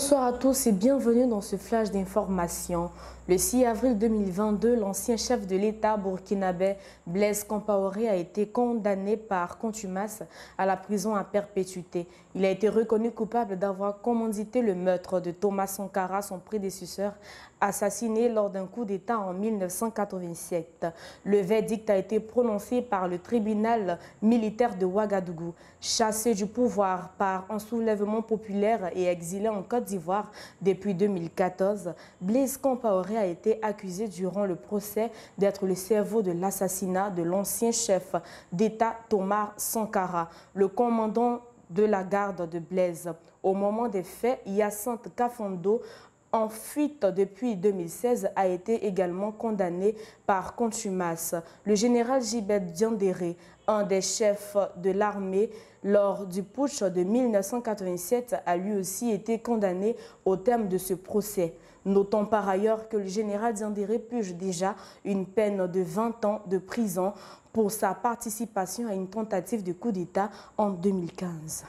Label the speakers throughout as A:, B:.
A: Bonsoir à tous et bienvenue dans ce flash d'information. Le 6 avril 2022, l'ancien chef de l'État burkinabé Blaise Compaoré a été condamné par contumace à la prison à perpétuité. Il a été reconnu coupable d'avoir commandité le meurtre de Thomas Sankara, son prédécesseur, assassiné lors d'un coup d'État en 1987. Le verdict a été prononcé par le tribunal militaire de Ouagadougou. Chassé du pouvoir par un soulèvement populaire et exilé en Côte d'Ivoire depuis 2014, Blaise Compaoré a été accusé durant le procès d'être le cerveau de l'assassinat de l'ancien chef d'État Thomas Sankara, le commandant de la garde de Blaise. Au moment des faits, Hyacinthe Kafando, en fuite depuis 2016, a été également condamné par contumace. Le général Gilbert Diendéré, un des chefs de l'armée lors du putsch de 1987, a lui aussi été condamné au terme de ce procès. Notons par ailleurs que le général Diendéré purge déjà une peine de 20 ans de prison pour sa participation à une tentative de coup d'État en 2015.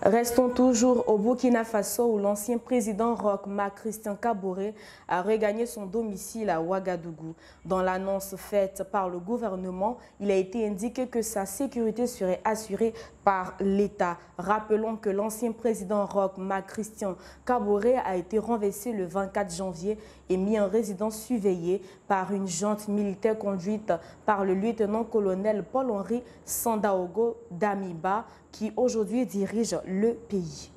A: Restons toujours au Burkina Faso où l'ancien président Roch Marc Christian Kaboré a regagné son domicile à Ouagadougou. Dans l'annonce faite par le gouvernement, il a été indiqué que sa sécurité serait assurée par l'État. Rappelons que l'ancien président Roch Marc Christian Kaboré a été renversé le 24 janvier et mis en résidence surveillée par une junte militaire conduite par le lieutenant-colonel Paul-Henri Sandaogo Damiba, qui aujourd'hui dirige le pays.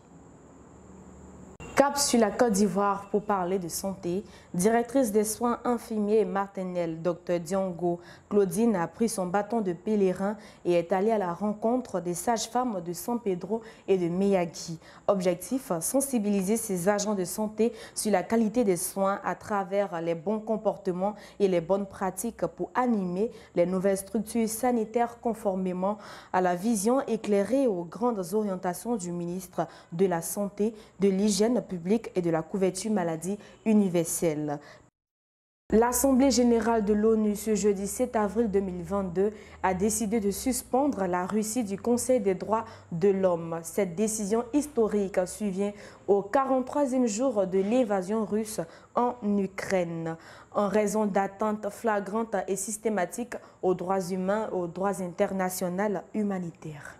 A: Cap sur la Côte d'Ivoire pour parler de santé. Directrice des soins infirmiers et maternels, Dr Diongo Claudine a pris son bâton de pèlerin et est allée à la rencontre des sages-femmes de San Pedro et de Meyagui. Objectif, sensibiliser ces agents de santé sur la qualité des soins à travers les bons comportements et les bonnes pratiques pour animer les nouvelles structures sanitaires conformément à la vision éclairée aux grandes orientations du ministre de la Santé, de l'Hygiène publique et de la couverture maladie universelle. L'Assemblée générale de l'ONU ce jeudi 7 avril 2022 a décidé de suspendre la Russie du Conseil des droits de l'homme. Cette décision historique survient au 43e jour de l'invasion russe en Ukraine, en raison d'atteintes flagrantes et systématiques aux droits humains et aux droits internationaux humanitaires.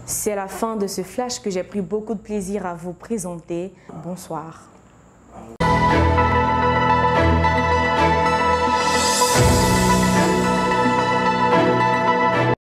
A: C'est la fin de ce flash que j'ai pris beaucoup de plaisir à vous présenter. Bonsoir.